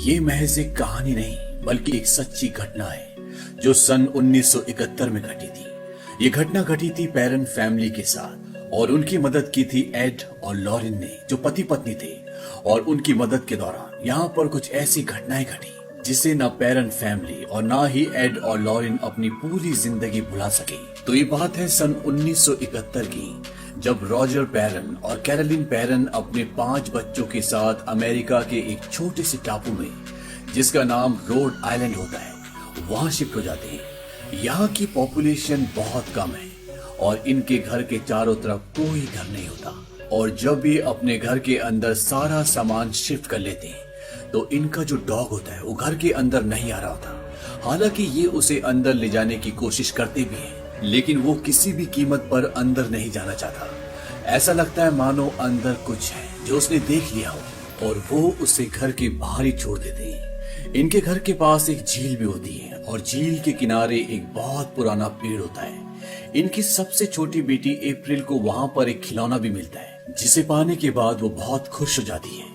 ये महज एक कहानी नहीं बल्कि एक सच्ची घटना है जो सन 1971 में घटी थी। ये घटना घटी थी पैरन फैमिली के साथ और उनकी मदद की थी एड और लॉरेन ने, जो पति पत्नी थे। और उनकी मदद के दौरान यहाँ पर कुछ ऐसी घटनाएं घटी जिसे ना पैरन फैमिली और ना ही एड और लॉरेन अपनी पूरी जिंदगी भुला सके। तो ये बात है सन 1971 की, जब रॉजर पैरन और कैरोलिन पैरन अपने 5 बच्चों के साथ अमेरिका के एक छोटे से टापू में, जिसका नाम रोड आइलैंड होता है, वहां शिफ्ट हो जाते हैं। यहाँ की पॉपुलेशन बहुत कम है और इनके घर के चारों तरफ कोई घर नहीं होता। और जब ये अपने घर के अंदर सारा सामान शिफ्ट कर लेते हैं तो इनका जो डॉग होता है वो घर के अंदर नहीं आ रहा होता। हालांकि ये उसे अंदर ले जाने की कोशिश करते भी हैं, लेकिन वो किसी भी कीमत पर अंदर नहीं जाना चाहता। ऐसा लगता है मानो अंदर कुछ है जो उसने देख लिया हो और वो उसे घर के बाहर ही छोड़ देते हैं। इनके घर के पास एक झील भी होती है और झील के किनारे एक बहुत पुराना पेड़ होता है। इनकी सबसे छोटी बेटी अप्रैल को वहाँ पर एक खिलौना भी मिलता है जिसे पाने के बाद वो बहुत खुश हो जाती है।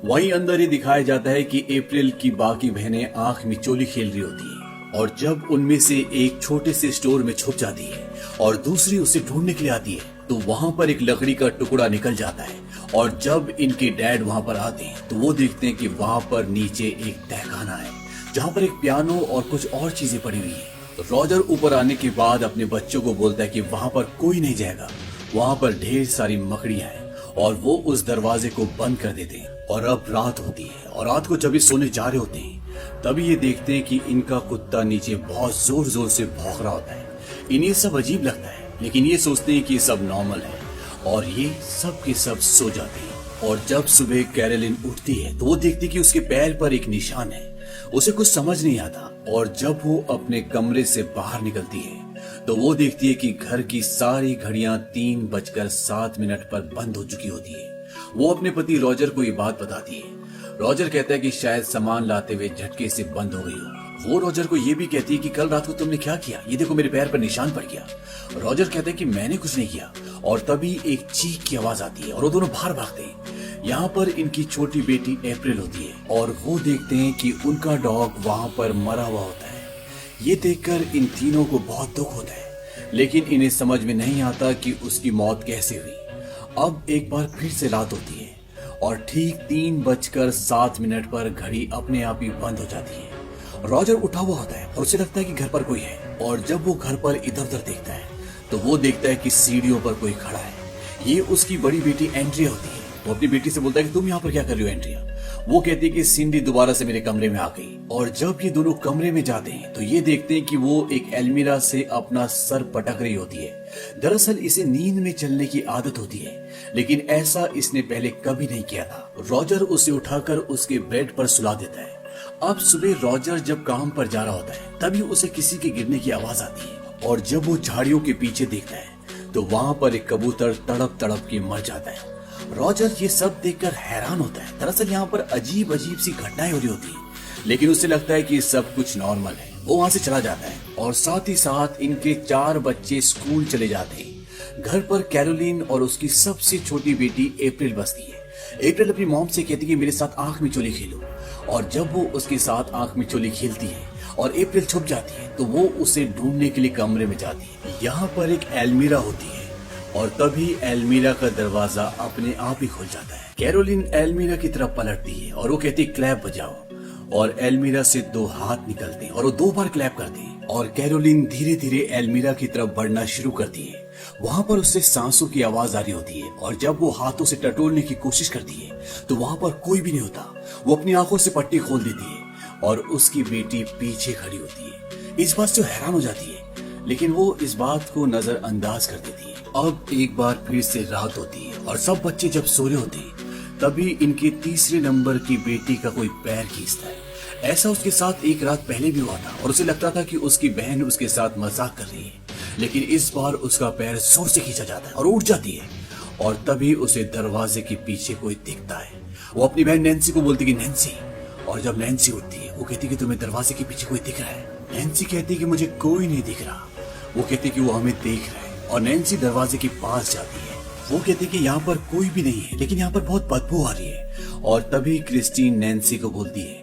वहीं अंदर ये दिखाया जाता है कि अप्रैल की बाकी बहनें आंख मिचोली खेल रही होती हैं और जब उनमें से एक छोटे से स्टोर में छुप जाती है और दूसरी उसे ढूंढने के लिए आती है तो वहाँ पर एक लकड़ी का टुकड़ा निकल जाता है। और जब इनके डैड वहाँ पर आते हैं तो वो देखते हैं कि वहाँ पर नीचे एक तहखाना है जहाँ पर एक पियानो और कुछ और चीजें पड़ी हुई है। रॉजर ऊपर आने के बाद अपने बच्चों को बोलता है कि वहाँ पर कोई नहीं जाएगा, वहाँ पर ढेर सारी मकड़ियां हैं। और वो उस दरवाजे को बंद कर देते हैं। और अब रात होती है और रात को जब ये सोने जा रहे होते हैं तभी ये देखते हैं कि इनका कुत्ता नीचे बहुत जोर जोर से भौंक रहा होता है। इन्हें सब अजीब लगता है, लेकिन ये सोचते हैं कि सब नॉर्मल है और ये सब के सब सो जाते हैं। और जब सुबह कैरोलिन उठती है तो वो देखती है कि उसके पैर पर एक निशान है। उसे कुछ समझ नहीं आता और जब वो अपने कमरे से बाहर निकलती है तो वो देखती है कि घर की सारी घड़ियां 3:07 पर बंद हो चुकी होती है। वो अपने पति रॉजर को ये बात बताती है। रॉजर कहता है कि शायद सामान लाते हुए झटके से बंद हो गई हो। वो रॉजर को ये भी कहती है कि कल रात को तुमने क्या किया, ये देखो मेरे पैर पर निशान पड़ गया। रॉजर कहता है कि मैंने कुछ नहीं किया। और तभी एक चीख की आवाज आती है और वो दोनों बाहर भागते हैं। यहाँ पर इनकी छोटी बेटी अप्रैल होती है और वो देखते हैं कि उनका डॉग वहाँ पर मरा हुआ होता है। ये देखकर इन तीनों को बहुत दुख होता है, लेकिन इन्हें समझ में नहीं आता कि उसकी मौत कैसे हुई। अब एक बार फिर से रात होती है और ठीक 3:07 पर घड़ी अपने आप ही बंद हो जाती है। रॉजर उठा हुआ होता है और उसे लगता है कि घर पर कोई है। और जब वो घर पर इधर उधर देखता है तो वो देखता है कि सीढ़ियों पर कोई खड़ा है। ये उसकी बड़ी बेटी एंड्रिया होती है। वो अपनी बेटी से बोलता है कि तुम यहाँ पर क्या कर रही हो एंड्रिया। वो कहती है कि सिंडी दोबारा से मेरे कमरे में आ गई। और जब ये दोनों कमरे में जाते हैं तो ये देखते हैं कि वो एक अलमीरा से अपना सर पटक रही होती है। दरअसल इसे नींद में चलने की आदत होती है, लेकिन ऐसा इसने पहले कभी नहीं किया था। रॉजर उसे उठाकर उसके बेड पर सुला देता है। अब सुबह रॉजर जब काम पर जा रहा होता है तभी उसे किसी के गिरने की आवाज आती है और जब वो झाड़ियों के पीछे देखता है तो वहाँ पर एक कबूतर तड़प तड़प के मर जाता है। रॉजर ये सब देखकर हैरान होता है। दरअसल यहाँ पर अजीब अजीब सी घटनाएं हो रही होती हैं, लेकिन उसे लगता है कि सब कुछ नॉर्मल है। वो वहाँ से चला जाता है और साथ ही साथ इनके 4 बच्चे स्कूल चले जाते हैं। घर पर कैरोलिन और उसकी सबसे छोटी बेटी अप्रैल बसती है। अप्रैल अपनी मॉम से कहती है कि मेरे साथ आंख मिचोली खेलो। और जब वो उसके साथ आंख मिचोली खेलती है और अप्रैल छुप जाती है तो वो उसे ढूंढने के लिए कमरे में जाती है। यहाँ पर एक अलमीरा होती है और तभी अलमीरा का दरवाजा अपने आप ही खुल जाता है। कैरोलिन अलमीरा की तरफ पलटती है और वो कहती है क्लैप बजाओ। और अलमीरा से 2 हाथ निकलते हैं और वो 2 बार क्लैप करते हैं और कैरोलिन धीरे धीरे अलमीरा की तरफ बढ़ना शुरू करती है। वहाँ पर उससे सांसों की आवाज आ रही होती है और जब वो हाथों से टटोलने की कोशिश करती है तो वहाँ पर कोई भी नहीं होता। वो अपनी आंखों से पट्टी खोल देती है और उसकी बेटी पीछे खड़ी होती है। इस बात से हैरान हो जाती है, लेकिन वो इस बात को नजरअंदाज कर देती है। अब एक बार फिर से रात होती है और सब बच्चे जब सो रहे होते हैं तभी इनके तीसरे नंबर की बेटी का कोई पैर खींचता है। ऐसा उसके साथ एक रात पहले भी हुआ था और उसे लगता था कि उसकी बहन उसके साथ मजाक कर रही है, लेकिन इस बार उसका पैर जोर से खींचा जाता है और उठ जाती है। और तभी उसे दरवाजे के पीछे कोई दिखता है। वो अपनी बहन नैन्सी को बोलती कि नैन्सी। और जब नैन्सी उठती है वो कहती कि तुम्हें दरवाजे के पीछे कोई दिख रहा है। नैन्सी कहती कि मुझे कोई नहीं दिख रहा। वो कहती कि वो हमें देख रहा है और नैन्सी दरवाजे के पास जाती है। वो कहती कि यहाँ पर कोई भी नहीं है, लेकिन यहाँ पर बहुत बदबू आ रही है। और तभी क्रिस्टीन नैन्सी को बोलती है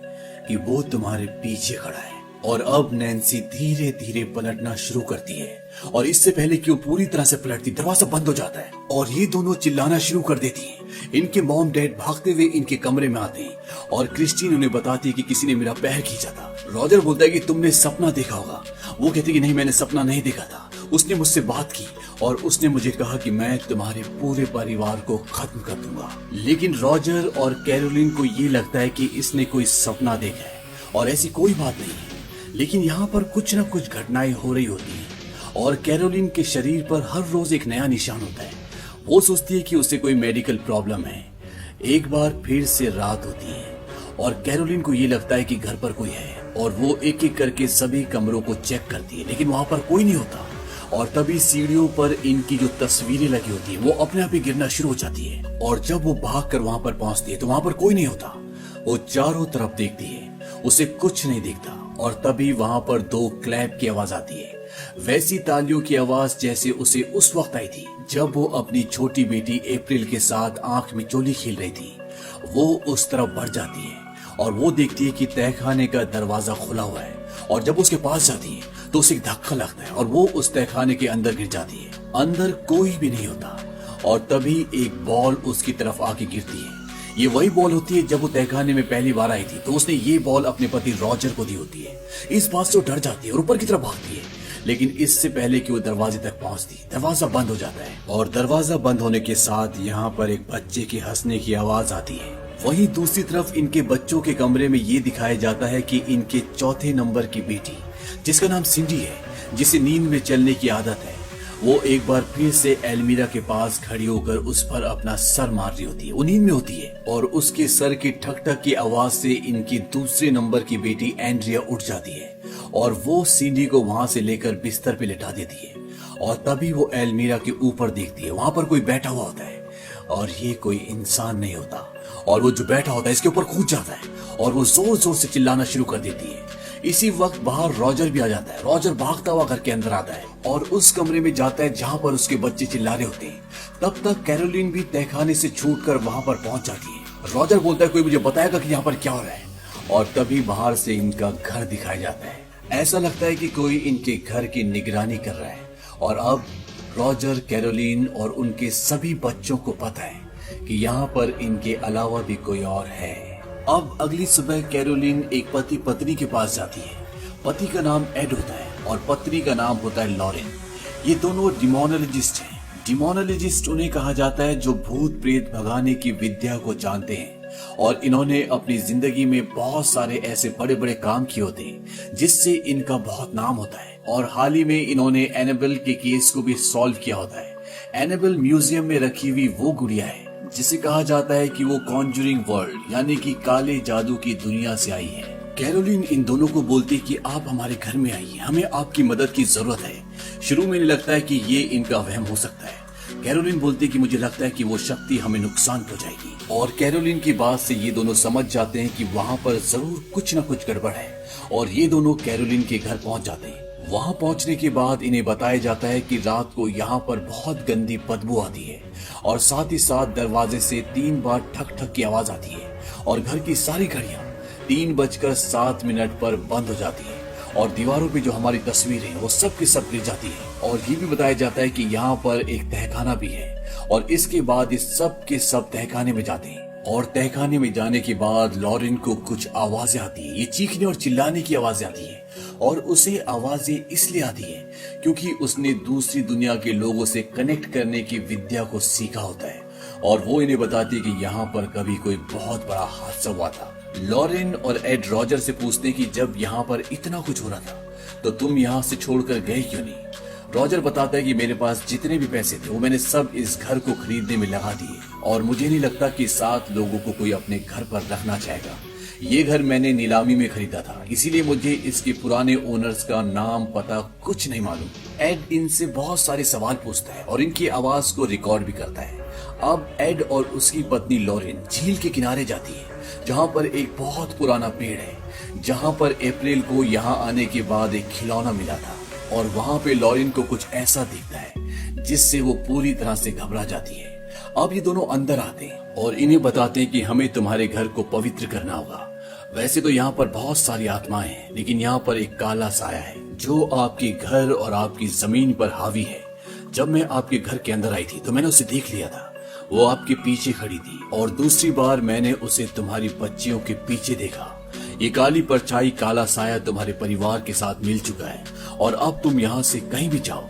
कि वो तुम्हारे पीछे खड़ा है। और अब नैन्सी धीरे धीरे पलटना शुरू करती है और इससे पहले कि वो पूरी तरह से पलटती दरवाजा बंद हो जाता है और ये दोनों चिल्लाना शुरू कर देती हैं। इनके मॉम डैड भागते हुए इनके कमरे में आते हैं और क्रिस्टीन उन्हें बताती है कि किसी ने मेरा पैर खींचा था। रॉजर बोलता है कि तुमने सपना देखा होगा। वो कहती कि नहीं, मैंने सपना नहीं देखा था, उसने मुझसे बात की और उसने मुझे कहा कि मैं तुम्हारे पूरे परिवार को खत्म कर दूंगा। लेकिन रॉजर और कैरोलिन को ये लगता है कि इसने कोई सपना देखा है और ऐसी कोई बात नहीं है। लेकिन यहाँ पर कुछ न कुछ घटनाएं हो रही होती हैं और कैरोलिन के शरीर पर हर रोज एक नया निशान होता है। वो सोचती है कि उसे कोई मेडिकल प्रॉब्लम है। एक बार फिर से रात होती है और कैरोलिन को ये लगता है कि घर पर कोई है और वो एक एक करके सभी कमरों को चेक करती है, लेकिन वहां पर कोई नहीं होता। और तभी सीढ़ियों पर इनकी जो तस्वीरें लगी होती है वो अपने आप ही गिरना शुरू हो जाती है और जब वो भागकर वहां पर पहुंचती है तो वहां पर कोई नहीं होता। वो चारों तरफ देखती है, उसे कुछ नहीं दिखता और तभी वहां पर 2 क्लैप की आवाज आती है, वैसी तालियों की आवाज जैसे उसे उस वक्त आई थी जब वो अपनी छोटी बेटी अप्रैल के साथ आंख में चोली खेल रही थी। वो उस तरफ बढ़ जाती है और वो देखती है कि तहखाने का दरवाजा खुला हुआ है और जब उसके पास जाती है तो उसे एक धक्का लगता है और वो उस तहखाने के अंदर गिर जाती है। अंदर कोई भी नहीं होता और तभी एक बॉल उसकी तरफ आके गिरती है। ये वही बॉल होती है जब वो तहखाने में पहली बार आई थी तो उसने ये बॉल अपने पति रॉजर को दी होती है। इस बात से वो डर जाती है और ऊपर की तरफ भागती है, लेकिन इससे पहले कि वो दरवाजे तक पहुंचती दरवाजा बंद हो जाता है और दरवाजा बंद होने के साथ यहाँ पर एक बच्चे के हंसने की आवाज आती है। वहीं दूसरी तरफ इनके बच्चों के कमरे में ये दिखाया जाता है कि इनके 4थे नंबर की बेटी, जिसका नाम सिंडी है, जिसे नींद में चलने की आदत है, वो एक बार फिर से एल्मीरा के पास खड़ी होकर उस पर अपना सर मार रही होती है। वो नींद में होती है और उसके सर की ठक ठक की आवाज से इनकी दूसरे नंबर की बेटी एंड्रिया उठ जाती है और वो सिंडी को वहां से लेकर बिस्तर पे लिटा देती है। और तभी वो एल्मीरा के ऊपर देखती है, वहां पर कोई बैठा हुआ होता है और ये कोई इंसान नहीं होता और वो जो बैठा होता है इसके ऊपर कूद जाता है और वो जोर जोर से चिल्लाना शुरू कर देती है। इसी वक्त बाहर रॉजर भी आ जाता है। रॉजर भागता हुआ घर के अंदर आता है और उस कमरे में जाता है जहां पर उसके बच्चे चिल्ला रहे होते हैं। तब तक कैरोलिन भी तहखाने से छूटकर वहां पर पहुंच जाती है। रॉजर बोलता है कोई मुझे बताएगा कि यहाँ पर क्या हो रहा है और तभी बाहर से इनका घर दिखाया जाता है। ऐसा लगता है कि कोई इनके घर की निगरानी कर रहा है और अब रॉजर, कैरोलिन और उनके सभी बच्चों को पता है कि यहाँ पर इनके अलावा भी कोई और है। अब अगली सुबह कैरोलिन एक पति पत्नी के पास जाती है। पति का नाम एड होता है और पत्नी का नाम होता है लॉरेन। ये दोनों डिमोनोलॉजिस्ट हैं। डिमोनोलॉजिस्ट उन्हें कहा जाता है जो भूत प्रेत भगाने की विद्या को जानते हैं और इन्होंने अपनी जिंदगी में बहुत सारे ऐसे बड़े बड़े काम किए होते हैं जिससे इनका बहुत नाम होता है। और हाल ही में इन्होंने एनाबेल के केस को भी सॉल्व किया होता है। एनाबेल म्यूजियम में रखी हुई वो गुड़िया है जिसे कहा जाता है कि वो कॉन्जरिंग वर्ल्ड यानी कि काले जादू की दुनिया से आई है। कैरोलिन इन दोनों को बोलती है कि आप हमारे घर में आइए, हमें आपकी मदद की जरूरत है। शुरू में लगता है कि ये इनका वहम हो सकता है। कैरोलिन बोलती है कि मुझे लगता है कि वो शक्ति हमें नुकसान पहुंचाएगी और कैरोलिन की बात से ये दोनों समझ जाते हैं कि वहाँ पर जरूर कुछ न कुछ गड़बड़ है और ये दोनों कैरोलिन के घर पहुंच जाते हैं। वहां पहुंचने के बाद इन्हें बताया जाता है कि रात को यहाँ पर बहुत गंदी बदबू आती है और साथ ही साथ दरवाजे से 3 बार ठक ठक की आवाज आती है और घर की सारी घड़ियां 3:07 पर बंद हो जाती है और दीवारों पे जो हमारी तस्वीर है वो सब की सब गिर जाती है। और ये भी बताया जाता है कि यहाँ पर एक तहखाना भी है और इसके बाद इस सब के सब तहखाने में जाते हैं। और तहखाने में जाने के बाद लॉरेन को कुछ आवाजें आती है। ये चीखने और चिल्लाने की आवाजें आती है और उसे आवाजें इसलिए आती है क्योंकि उसने दूसरी दुनिया के लोगों से कनेक्ट करने की विद्या को सीखा होता है और वो इन्हें बताती है कि यहाँ पर कभी कोई बहुत बड़ा हादसा हुआ था। लॉरेन और एड रॉजर से पूछते हैं कि जब यहाँ पर इतना कुछ हो रहा था तो तुम यहाँ से छोड़कर गए क्यों नहीं। रॉजर बताता है कि मेरे पास जितने भी पैसे थे वो मैंने सब इस घर को खरीदने में लगा दिए और मुझे नहीं लगता कि 7 लोगों को कोई अपने घर पर रखना चाहेगा। ये घर मैंने नीलामी में खरीदा था, इसीलिए मुझे इसके पुराने ओनर्स का नाम पता कुछ नहीं मालूम। एड इनसे बहुत सारे सवाल पूछता है और इनकी आवाज को रिकॉर्ड भी करता है। अब एड और उसकी पत्नी लॉरेन झील के किनारे जाती है जहाँ पर एक बहुत पुराना पेड़ है, जहाँ पर अप्रैल को यहाँ आने के बाद एक खिलौना मिला था और वहाँ पे लॉरेन को कुछ ऐसा दिखता है जिससे वो पूरी तरह से घबरा जाती है। अब ये दोनों अंदर आते हैं और इन्हें बताते हैं कि हमें तुम्हारे घर को पवित्र करना होगा। वैसे तो यहाँ पर बहुत सारी आत्माएं हैं, लेकिन यहाँ पर एक काला साया है जो आपके घर और आपकी जमीन पर हावी है। जब मैं आपके घर के अंदर आई थी तो मैंने उसे देख लिया था। वो आपके पीछे खड़ी थी और दूसरी बार मैंने उसे तुम्हारी बच्चियों के पीछे देखा। ये काली परछाई, काला साया तुम्हारे परिवार के साथ मिल चुका है और अब तुम यहाँ से कहीं भी जाओ,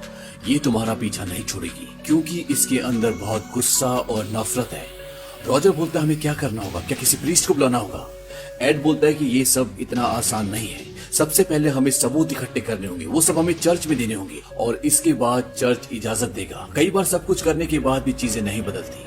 ये तुम्हारा पीछा नहीं छोड़ेगी, क्योंकि इसके अंदर बहुत गुस्सा और नफरत है। रॉजर बोलता है हमें क्या करना होगा, क्या किसी प्रीस्ट को बुलाना होगा? एड बोलता है कि ये सब इतना आसान नहीं है। सबसे पहले हमें सबूत इकट्ठे करने होंगे, वो सब हमें चर्च में देने होंगे और इसके बाद चर्च इजाजत देगा। कई बार सब कुछ करने के बाद भी चीजें नहीं बदलती।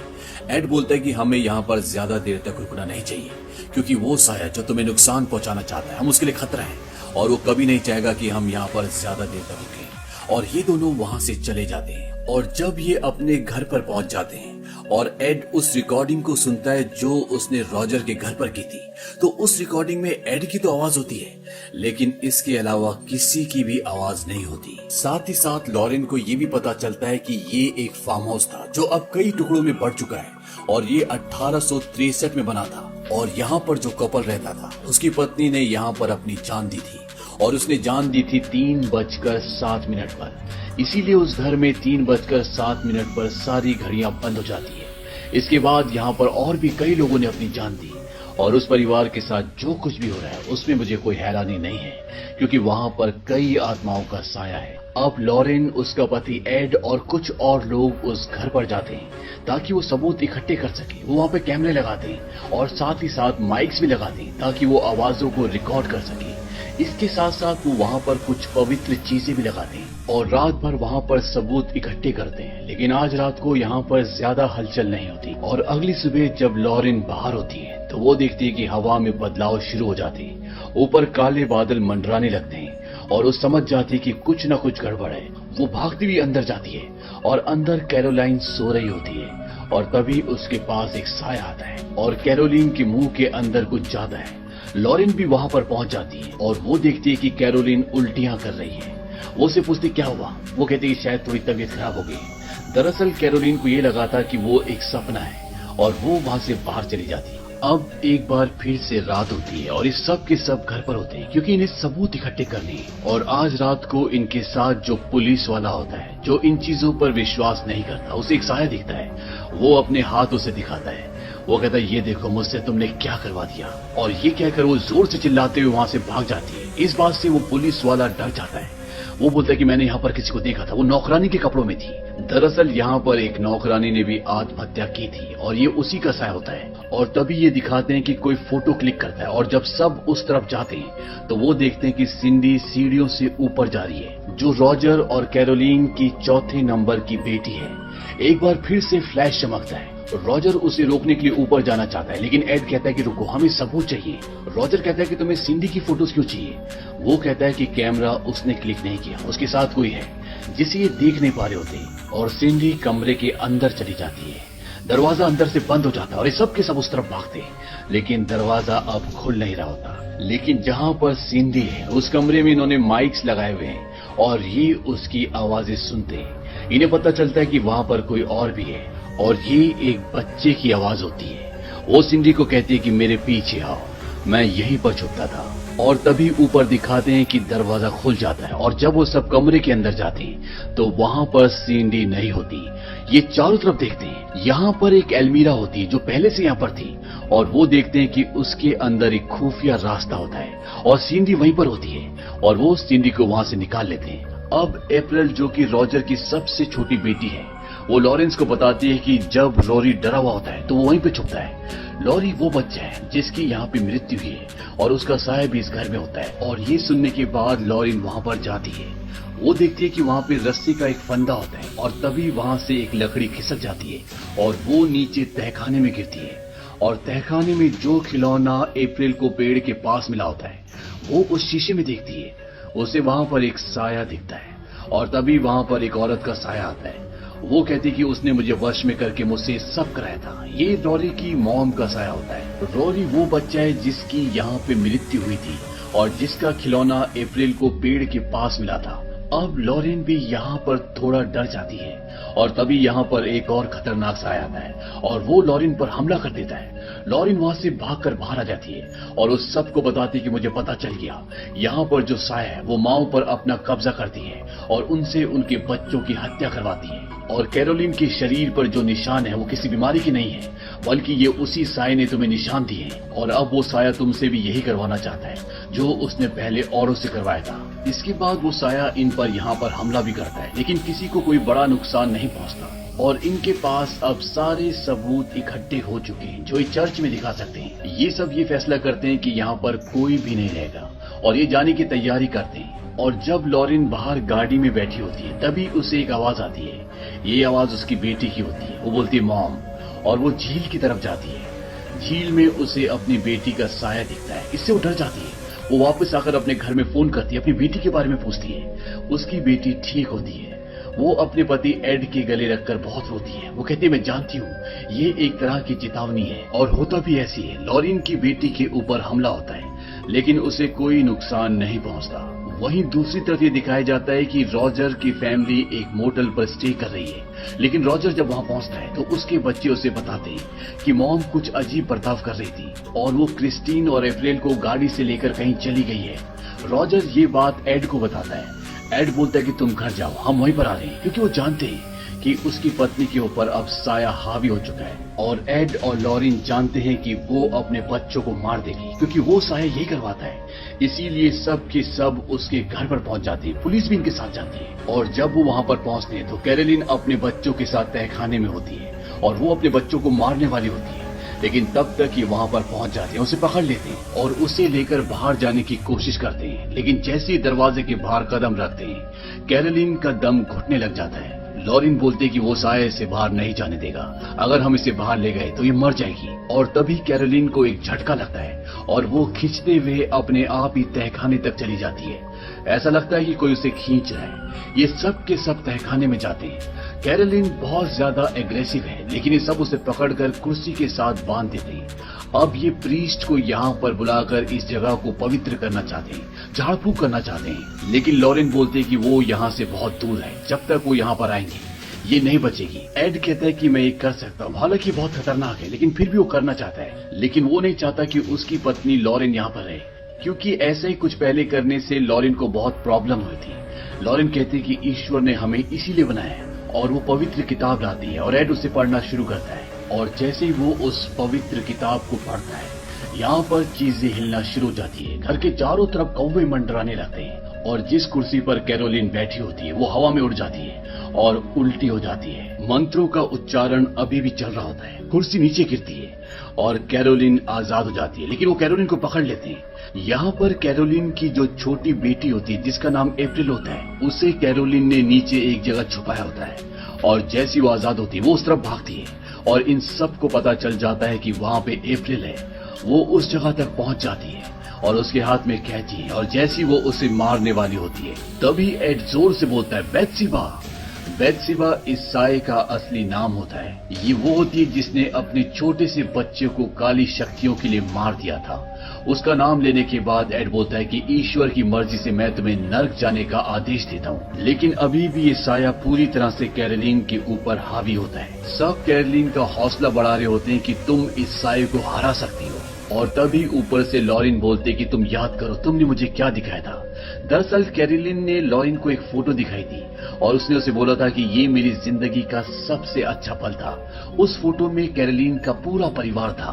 एड बोलता है कि हमें यहाँ पर ज्यादा देर तक रुकना नहीं चाहिए, क्योंकि वो साया जो तुम्हें नुकसान पहुंचाना चाहता है, हम उसके लिए खतरा है और वो कभी नहीं चाहेगा कि हम यहाँ पर ज्यादा देर तक रुकें। और ये दोनों वहां से चले जाते हैं और जब ये अपने घर पर पहुंच जाते हैं और एड उस रिकॉर्डिंग को सुनता है जो उसने रॉजर के घर पर की थी, तो उस रिकॉर्डिंग में एड की तो आवाज होती है, लेकिन इसके अलावा किसी की भी आवाज नहीं होती। साथ ही साथ लॉरेन को ये भी पता चलता है कि ये एक फार्म हाउस था जो अब कई टुकड़ों में बढ़ चुका है और ये 1863 में बना था और यहाँ पर जो कपल रहता था उसकी पत्नी ने यहाँ पर अपनी जान दी थी और उसने जान दी थी 3:07 पर। इसीलिए उस घर में 3:07 पर सारी घड़ियां बंद हो जाती है। इसके बाद यहाँ पर और भी कई लोगों ने अपनी जान दी और उस परिवार के साथ जो कुछ भी हो रहा है उसमें मुझे कोई हैरानी नहीं है, क्योंकि वहाँ पर कई आत्माओं का साया है। अब लॉरेन, उसका पति एड और कुछ और लोग उस घर पर जाते हैं ताकि वो सबूत इकट्ठे कर सके। वो वहाँ पे कैमरे लगाते हैं और साथ ही साथ माइक्स भी लगाते हैं ताकि वो आवाजों को रिकॉर्ड कर सके। इसके साथ साथ वो वहाँ पर कुछ पवित्र चीजें भी लगाते हैं और रात भर वहाँ पर सबूत इकट्ठे करते हैं। लेकिन आज रात को यहाँ पर ज्यादा हलचल नहीं होती और अगली सुबह जब लॉरेन बाहर होती है तो वो देखती है कि हवा में बदलाव शुरू हो जाते हैं। ऊपर काले बादल मंडराने लगते हैं और वो समझ जाती है कि कुछ न कुछ गड़बड़ है। वो भागती हुई अंदर जाती है और अंदर कैरोलाइन सो रही होती है और तभी उसके पास एक साया आता है और कैरोलिन के मुंह के अंदर कुछ जाता है। लॉरेन भी वहां पर पहुंच जाती है और वो देखती है कि कैरोलिन उल्टियां कर रही है। वो उसे पूछती क्या हुआ? वो कहती है शायद थोड़ी तबीयत खराब हो गई। दरअसल कैरोलिन को ये लगा था कि वो एक सपना है और वो वहां से बाहर चली जाती है। अब एक बार फिर से रात होती है और इस सब के सब घर पर होते हैं क्योंकि इन्हें सबूत इकट्ठे करने हैं। और आज रात को इनके साथ जो पुलिस वाला होता है जो इन चीजों पर विश्वास नहीं करता, उसे एक साया दिखता है। वो अपने हाथ उसे दिखाता है। वो कहता है ये देखो मुझसे तुमने क्या करवा दिया, और ये कहकर वो जोर से चिल्लाते हुए वहां से भाग जाती है। इस बात से वो पुलिस वाला डर जाता है। वो बोलता है कि मैंने यहाँ पर किसी को देखा था, वो नौकरानी के कपड़ों में थी। दरअसल यहाँ पर एक नौकरानी ने भी आत्महत्या की थी और ये उसी का साया होता है। और तभी ये दिखाते हैं कि कोई फोटो क्लिक करता है और जब सब उस तरफ जाते हैं तो वो देखते हैं कि सिंडी सीढ़ियों से ऊपर जा रही है, जो रॉजर और कैरोलिन की चौथे नंबर की बेटी है। एक बार फिर से फ्लैश चमकता है। रॉजर उसे रोकने के लिए ऊपर जाना चाहता है, लेकिन एड कहता है कि रुको, हमें सबूत चाहिए। रॉजर कहता है कि तुम्हें सिंडी की फोटोज क्यों चाहिए? वो कहता है कि कैमरा उसने क्लिक नहीं किया, उसके साथ कोई है जिसे ये देख नहीं पा रहे होते। और सिंडी कमरे के अंदर चली जाती है। दरवाजा अंदर से बंद हो जाता है और ये सब के सब उस तरफ भागते हैं, लेकिन दरवाजा अब खुल नहीं रहा होता। लेकिन जहां पर सिंडी है उस कमरे में इन्होंने माइक्स लगाए हुए हैं और ये उसकी आवाजें सुनते हैं। इन्हें पता चलता है कि वहां पर कोई और भी है और ये एक बच्चे की आवाज होती है। वो सिंडी को कहती है कि मेरे पीछे आओ, मैं यहीं पर छुपता था। और तभी ऊपर दिखाते हैं कि दरवाजा खुल जाता है और जब वो सब कमरे के अंदर जाते हैं तो वहां पर सिंडी नहीं होती। ये चारों तरफ देखते हैं। यहाँ पर एक अलमीरा होती है जो पहले से यहाँ पर थी और वो देखते हैं कि उसके अंदर एक खुफिया रास्ता होता है और सिंडी वहीं पर होती है और वो सिंडी को वहां से निकाल लेते हैं। अब अप्रैल, जो कि रॉजर की सबसे छोटी बेटी है, वो लॉरेंस को बताती है कि जब लॉरी डरा हुआ होता है तो वो वहीं पे छुपता है। लॉरी वो बच्चा है जिसकी यहाँ पे मृत्यु हुई है और उसका साया भी इस घर में होता है। और ये सुनने के बाद लॉरिन वहां पर जाती है। वो देखती है कि वहां पे रस्सी का एक फंदा होता है और तभी वहां से एक लकड़ी खिसक जाती है और वो नीचे तहखाने में गिरती है। और तहखाने में जो खिलौना अप्रैल को पेड़ के पास मिला होता है वो उस शीशे में देखती है। उसे वहां पर एक साया दिखता है और तभी वहां पर एक औरत का साया आता है। वो कहती कि उसने मुझे वश में करके मुझसे सब कराया था। ये रोरी की मॉम का साया होता है। रोरी वो बच्चा है जिसकी यहाँ पे मृत्यु हुई थी और जिसका खिलौना अप्रैल को पेड़ के पास मिला था। अब लॉरेन भी यहाँ पर थोड़ा डर जाती है और तभी यहाँ पर एक और खतरनाक साया आता है और वो लॉरेन पर हमला कर देता है। लॉरेन वहां से भागकर बाहर आ जाती है और उस सबको बताती है कि मुझे पता चल गया, यहाँ पर जो साया है वो माओ पर अपना कब्जा करती है और उनसे उनके बच्चों की हत्या करवाती है। और कैरोलिन के शरीर पर जो निशान है वो किसी बीमारी की नहीं है, बल्कि ये उसी साये ने तुम्हें निशान दिए हैं और अब वो साया तुमसे भी यही करवाना चाहता है जो उसने पहले औरों से करवाया था। इसके बाद वो साया इन पर यहाँ पर हमला भी करता है, लेकिन किसी को कोई बड़ा नुकसान नहीं पहुंचता और इनके पास अब सारे सबूत इकट्ठे हो चुके हैं जो इस चर्च में दिखा सकते हैं। ये सब ये फैसला करते हैं कि यहाँ पर कोई भी नहीं रहेगा और ये जाने की तैयारी करते हैं। और जब लॉरेन बाहर गाड़ी में बैठी होती है तभी उसे एक आवाज आती है। ये आवाज उसकी बेटी की होती है। वो बोलती है मॉम, और वो झील की तरफ जाती है। झील में उसे अपनी बेटी का साया दिखता है। इससे वो डर जाती है। वो वापस आकर अपने घर में फोन करती है, अपनी बेटी के बारे में पूछती है। उसकी बेटी ठीक होती है। वो अपने पति एड के गले रखकर बहुत रोती है। वो कहती है मैं जानती हूँ ये एक तरह की चेतावनी है और होता भी ऐसी है। लॉरेन की बेटी के ऊपर हमला होता है लेकिन उसे कोई नुकसान नहीं पहुंचता। वहीं दूसरी तरफ ये दिखाया जाता है कि रॉजर की फैमिली एक मोटल पर स्टे कर रही है, लेकिन रॉजर जब वहां पहुंचता है तो उसके बच्चे उसे बताते हैं कि मॉम कुछ अजीब बर्ताव कर रही थी और वो क्रिस्टीन और एप्रिल को गाड़ी से लेकर कहीं चली गई है। रॉजर ये बात एड को बताता है। एड बोलता है कि तुम घर जाओ, हम वहीं पर आ रहे हैं, क्योंकि वो जानते हैं कि उसकी पत्नी के ऊपर अब साया हावी हो चुका है। और एड और लॉरेन जानते हैं कि वो अपने बच्चों को मार देगी क्योंकि वो साया यही करवाता है। इसीलिए सब के सब उसके घर पर पहुंच जाती है। पुलिस भी इनके साथ जाती है और जब वो वहां पर पहुंचते हैं तो कैरोलिन अपने बच्चों के साथ तहखाने में होती है और वो अपने बच्चों को मारने वाली होती है, लेकिन तब तक ये वहां पर पहुंच जाते हैं, उसे पकड़ लेते हैं और उसे लेकर बाहर जाने की कोशिश करते हैं। लेकिन जैसे ही दरवाजे के बाहर कदम रखते हैं कैरोलिन का दम घुटने लग जाता है। लॉरेन बोलते कि वो साया इसे बाहर नहीं जाने देगा, अगर हम इसे बाहर ले गए तो ये मर जाएगी। और तभी कैरोलिन को एक झटका लगता है और वो खींचते हुए अपने आप ही तहखाने तक चली जाती है। ऐसा लगता है कि कोई उसे खींच रहा है। ये सब के सब तहखाने में जाते हैं। कैरोलिन बहुत ज्यादा एग्रेसिव है, लेकिन ये सब उसे पकड़कर कुर्सी के साथ बांध देते हैं। अब ये प्रीस्ट को यहाँ पर बुलाकर इस जगह को पवित्र करना चाहते हैं, झाड़ फूक करना चाहते हैं, लेकिन लॉरेन बोलते हैं कि वो यहाँ से बहुत दूर है, जब तक वो यहाँ पर आएंगे ये नहीं बचेगी। एड कहता है कि मैं ये कर सकता हूँ, हालांकि बहुत खतरनाक है, लेकिन फिर भी वो करना चाहता है। लेकिन वो नहीं चाहता कि उसकी पत्नी लॉरेन यहाँ पर रहे, क्योंकि ऐसे ही कुछ पहले करने से लॉरेन को बहुत प्रॉब्लम हुई थी। लॉरेन कहती है कि ईश्वर ने हमें इसीलिए बनाया है और वो पवित्र किताब लाती है और एड उसे पढ़ना शुरू करता है। और जैसे ही वो उस पवित्र किताब को पढ़ता है यहाँ पर चीजें हिलना शुरू हो जाती है। घर के चारों तरफ कौवे मंडराने लगते हैं और जिस कुर्सी पर कैरोलिन बैठी होती है वो हवा में उड़ जाती है और उल्टी हो जाती है। मंत्रों का उच्चारण अभी भी चल रहा होता है। कुर्सी नीचे गिरती है और कैरोलिन आजाद हो जाती है, लेकिन वो कैरोलिन को पकड़ लेते हैं। यहाँ पर कैरोलिन की जो छोटी बेटी होती है जिसका नाम एप्रिल होता है, उसे कैरोलिन ने नीचे एक जगह छुपाया होता है और जैसी वो आजाद होती है वो उस तरफ भागती है और इन सबको पता चल जाता है कि वहाँ पे एप्रिल है। वो उस जगह तक पहुंच जाती है और उसके हाथ में कैंची है और जैसी वो उसे मारने वाली होती है तभी एड जोर से बोलता है बैथशेबा। बैथशेबा इस साये का असली नाम होता है। ये वो होती है जिसने अपने छोटे से बच्चे को काली शक्तियों के लिए मार दिया था। उसका नाम लेने के बाद एड बोलता है कि ईश्वर की मर्जी से मैं तुम्हें नर्क जाने का आदेश देता हूँ। लेकिन अभी भी ये साया पूरी तरह से कैरोलिन के ऊपर हावी होता है। सब कैरोलिन का हौसला बढ़ा रहे होते हैं कि तुम इस साये को हरा सकती हो। और तभी ऊपर से लॉरेन बोलते कि तुम याद करो तुमने मुझे क्या दिखाया था। दरअसल कैरोलिन ने लॉरेन को एक फोटो दिखाई थी और उसने उसे बोला था कि ये मेरी जिंदगी का सबसे अच्छा पल था। उस फोटो में कैरोलिन का पूरा परिवार था।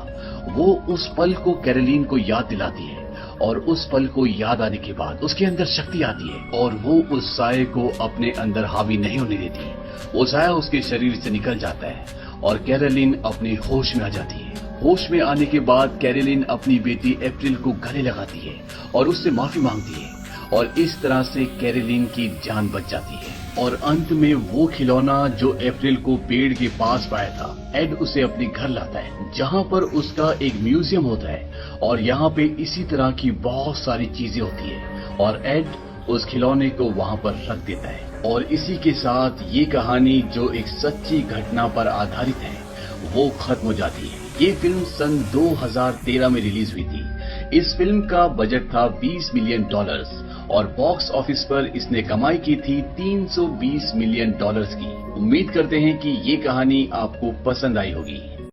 वो उस पल को कैरोलिन को याद दिलाती है और उस पल को याद आने के बाद उसके अंदर शक्ति आती है और वो उस साये को अपने अंदर हावी नहीं होने देती। वो साया उसके शरीर से निकल जाता है और कैरोलिन अपने होश में आ जाती है। होश में आने के बाद कैरोलिन अपनी बेटी एप्रिल को गले लगाती है और उससे माफी मांगती है और इस तरह से कैरोलिन की जान बच जाती है। और अंत में वो खिलौना जो एप्रिल को पेड़ के पास पाया था, एड उसे अपने घर लाता है जहाँ पर उसका एक म्यूजियम होता है और यहाँ पे इसी तरह की बहुत सारी चीजें होती है और एड उस खिलौने को वहाँ पर रख देता है। और इसी के साथ ये कहानी जो एक सच्ची घटना पर आधारित है वो खत्म हो जाती है। ये फिल्म सन 2013 में रिलीज हुई थी। इस फिल्म का बजट था $20 मिलियन और बॉक्स ऑफिस पर इसने कमाई की थी $320 मिलियन की। उम्मीद करते हैं कि ये कहानी आपको पसंद आई होगी।